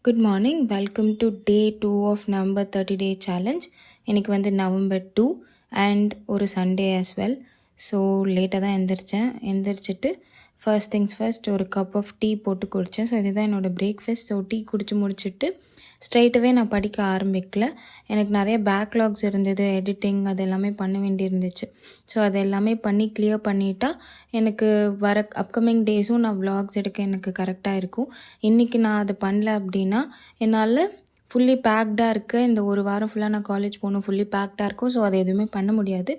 Good morning. Welcome to day 2 of November 30-day challenge. இன்னைக்கு வந்து November 2 and ஒரு Sunday as well. So லேட்டாக தான் எந்திரிச்சிட்டு ஃபர்ஸ்ட் திங்ஸ் ஃபர்ஸ்ட் ஒரு கப் ஆஃப் டீ போட்டு குடித்தேன். ஸோ இதுதான் என்னோடய பிரேக்ஃபாஸ்ட். ஸோ டீ குடிச்சு முடிச்சுட்டு ஸ்ட்ரைட்டாகவே நான் படிக்க ஆரம்பிக்கல. எனக்கு நிறைய பேக்லாக்ஸ் இருந்தது, எடிட்டிங் அது எல்லாமே பண்ண வேண்டி இருந்துச்சு. ஸோ அது எல்லாமே பண்ணி கிளியர் பண்ணிட்டா எனக்கு வர அப்கமிங் டேஸும் நான் vlogs எடுக்க எனக்கு கரெக்டாக இருக்கும். இன்றைக்கி நான் அது பண்ணல அப்படின்னா என்னால் ஃபுல்லி பேக்டாக இருக்குது. இந்த ஒரு வாரம் ஃபுல்லாக நான் காலேஜ் போகணும், ஃபுல்லி பேக்டாக இருக்கும். ஸோ அது எதுவுமே பண்ண முடியாது.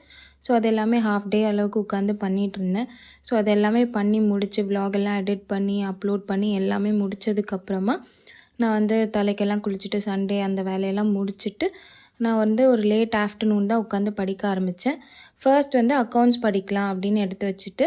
ஸோ அது எல்லாமே ஹாஃப் டே அளவுக்கு உட்காந்து பண்ணிகிட்ருந்தேன். ஸோ அது எல்லாமே பண்ணி முடித்து vlog எல்லாம் எடிட் பண்ணி அப்லோட் பண்ணி எல்லாமே முடித்ததுக்கப்புறமா நான் வந்து தலைக்கெல்லாம் குளிச்சுட்டு சண்டே அந்த வேலையெல்லாம் முடிச்சுட்டு நான் வந்து ஒரு லேட் ஆஃப்டர்நூன் தான் உட்காந்து படிக்க ஆரம்பித்தேன். ஃபர்ஸ்ட் வந்து அக்கௌண்ட்ஸ் படிக்கலாம் அப்படின்னு எடுத்து வச்சுட்டு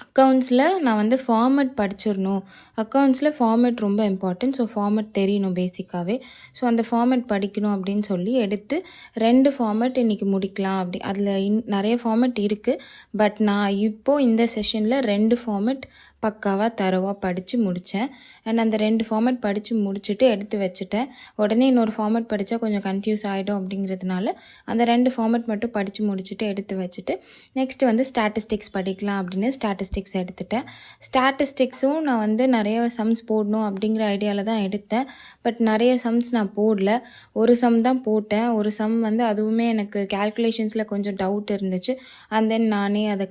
அக்கௌண்ட்ஸில் நான் வந்து ஃபார்மேட் படிச்சிடணும். அக்கௌண்ட்ஸில் ஃபார்மேட் ரொம்ப இம்பார்ட்டன்ட். ஸோ ஃபார்மேட் தெரியணும் பேசிக்காகவே. ஸோ அந்த ஃபார்மேட் படிக்கணும் அப்படின்னு சொல்லி எடுத்து 2 ஃபார்மேட் இன்றைக்கி முடிக்கலாம். அதில் நிறைய ஃபார்மேட் இருக்குது. பட் நான் இப்போது இந்த செஷனில் 2 ஃபார்மேட் பக்காவாக தரவாக படித்து முடித்தேன். அண்ட் அந்த 2 ஃபார்மேட் படித்து முடிச்சுட்டு எடுத்து வச்சுட்டேன். உடனே இன்னொரு ஃபார்மேட் படித்தா கொஞ்சம் கன்ஃபியூஸ் ஆகிடும் அப்படிங்கிறதுனால அந்த 2 ஃபார்மேட் மட்டும் படித்து முடிச்சுட்டு எடுத்து வச்சுட்டு நெக்ஸ்ட்டு வந்து ஸ்டாட்டிஸ்டிக்ஸ் படிக்கலாம் அப்படின்னு ஸ்டாட்டிஸ்டிக்ஸ் எடுத்துட்டேன். ஸ்டாட்டிஸ்டிக்ஸும் நான் வந்து நிறைய சம்ஸ் போடணும் அப்படிங்கிற ஐடியாவில் தான் எடுத்தேன். பட் நிறைய சம்ஸ் நான் போடல. ஒரு சம் தான் போட்டேன். ஒரு சம் வந்து அதுவுமே எனக்கு கேல்குலேஷன்ஸில் கொஞ்சம் டவுட் இருந்துச்சு. அண்ட் தென் நானே அதை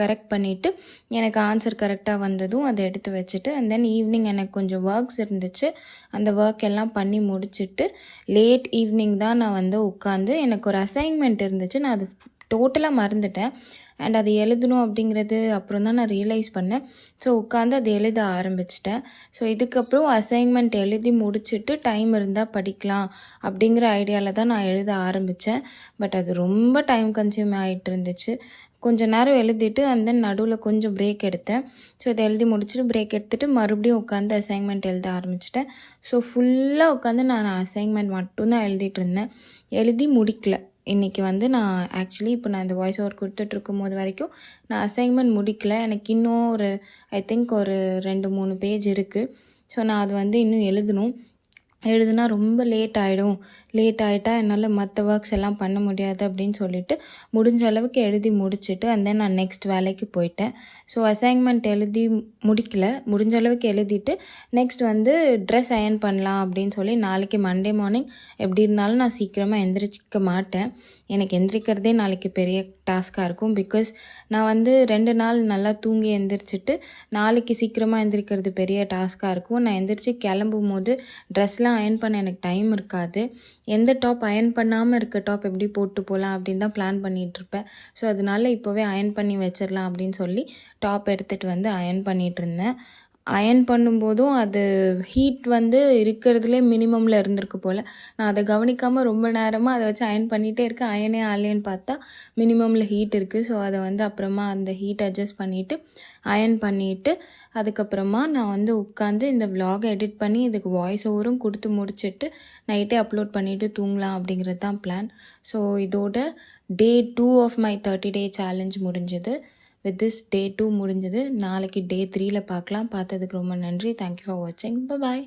கரெக்ட் பண்ணிவிட்டு எனக்கு ஆன்சர் கரெக்டாக வந்ததும் அதை எடுத்து வச்சுட்டு அண்ட் தென் ஈவினிங் எனக்கு கொஞ்சம் ஒர்க்ஸ் இருந்துச்சு. அந்த ஒர்க் எல்லாம் பண்ணி முடிச்சுட்டு லேட் ஈவினிங் தான் நான் வந்து உட்காந்து எனக்கு ஒரு அசைன்மெண்ட் இருந்துச்சு. நான் அது டோட்டலாக மறந்துட்டேன். அண்ட் அது எழுதணும் அப்படிங்கிறது அப்புறம் தான் நான் ரியலைஸ் பண்ணேன். ஸோ உட்காந்து அதை எழுத ஆரம்பிச்சிட்டேன். ஸோ இதுக்கப்புறம் அசைன்மெண்ட் எழுதி முடிச்சுட்டு டைம் இருந்தால் படிக்கலாம் அப்படிங்கிற ஐடியாவில் தான் நான் எழுத ஆரம்பித்தேன். பட் அது ரொம்ப டைம் கன்சியூம் ஆகிட்டு இருந்துச்சு. கொஞ்சம் நேரம் எழுதிட்டு அண்ட் தென் நடுவில் கொஞ்சம் பிரேக் எடுத்தேன். ஸோ இதை எழுதி முடிச்சுட்டு பிரேக் எடுத்துகிட்டு மறுபடியும் உட்காந்து அசைன்மெண்ட் எழுத ஆரம்பிச்சிட்டேன். ஸோ ஃபுல்லாக உட்காந்து நான் அசைன்மெண்ட் மட்டும்தான் எழுதிட்டு இருந்தேன். எழுதி முடிக்கல. இன்றைக்கி வந்து நான் ஆக்சுவலி இப்போ நான் இந்த வாய்ஸ் ஓவர் கொடுத்துட்ருக்கும் போது வரைக்கும் நான் அசைன்மெண்ட் முடிக்கல. எனக்கு இன்னும் ஒரு ஐ திங்க் ஒரு 2-3 பேஜ் இருக்குது. ஸோ நான் அது வந்து இன்னும் எழுதுனா ரொம்ப லேட் ஆகிட்டா என்னால் மற்ற ஒர்க்ஸ் எல்லாம் பண்ண முடியாது அப்படின்னு சொல்லிட்டு முடிஞ்ச அளவுக்கு எழுதி முடிச்சுட்டு அண்ட் தென் நான் நெக்ஸ்ட் வேலைக்கு போயிட்டேன். ஸோ அசைன்மெண்ட் எழுதி முடிக்கல, முடிஞ்ச அளவுக்கு எழுதிட்டு நெக்ஸ்ட் வந்து ட்ரெஸ் அயர்ன் பண்ணலாம் அப்படின்னு சொல்லி நாளைக்கு மண்டே மார்னிங் எப்படி இருந்தாலும் நான் சீக்கிரமாக எந்திரிச்சிக்க மாட்டேன். எனக்கு எந்திரிக்கிறதே நாளைக்கு பெரிய டாஸ்க்காக இருக்கும். பிகாஸ் நான் வந்து 2 நாள் நல்லா தூங்கி எந்திரிச்சிட்டு நாளைக்கு சீக்கிரமாக எந்திரிக்கிறது பெரிய டாஸ்க்காக இருக்கும். நான் எந்திரிச்சு கிளம்பும் போது ட்ரெஸ்லாம் அயர்ன் பண்ண எனக்கு டைம் இருக்காது. எந்த டாப் அயர்ன் பண்ணாமல் இருக்க டாப் எப்படி போட்டு போகலாம் அப்படின்னு தான் பிளான் பண்ணிகிட்ருப்பேன். ஸோ அதனால இப்போவே அயர்ன் பண்ணி வச்சிடலாம் அப்படின்னு சொல்லி டாப் எடுத்துகிட்டு வந்து அயர்ன் பண்ணிகிட்டு இருந்தேன். அயர்ன் பண்ணும்போதும் அது ஹீட் வந்து இருக்கிறதுலே மினிமமில் இருந்திருக்கு போல். நான் அதை கவனிக்காமல் ரொம்ப நேரமாக அதை வச்சு அயர்ன் பண்ணிகிட்டே இருக்கேன். அயனே ஆலையன்னு பார்த்தா மினிமமில் ஹீட் இருக்குது. ஸோ அதை வந்து அப்புறமா அந்த ஹீட் அட்ஜஸ்ட் பண்ணிவிட்டு அயர்ன் பண்ணிவிட்டு அதுக்கப்புறமா நான் வந்து உட்காந்து இந்த vlog எடிட் பண்ணி இதுக்கு வாய்ஸ் ஓவரும் கொடுத்து முடிச்சுட்டு நைட்டே அப்லோட் பண்ணிவிட்டு தூங்கலாம் அப்படிங்கிறது தான் பிளான். ஸோ இதோட day 2 of my 30-day challenge முடிஞ்சது. வித் திஸ் day 2 முடிஞ்சது. நாளைக்கு day 3ல் பார்க்கலாம். பார்த்ததுக்கு ரொம்ப நன்றி. தேங்க்யூ ஃபார் வாட்சிங். பாய்.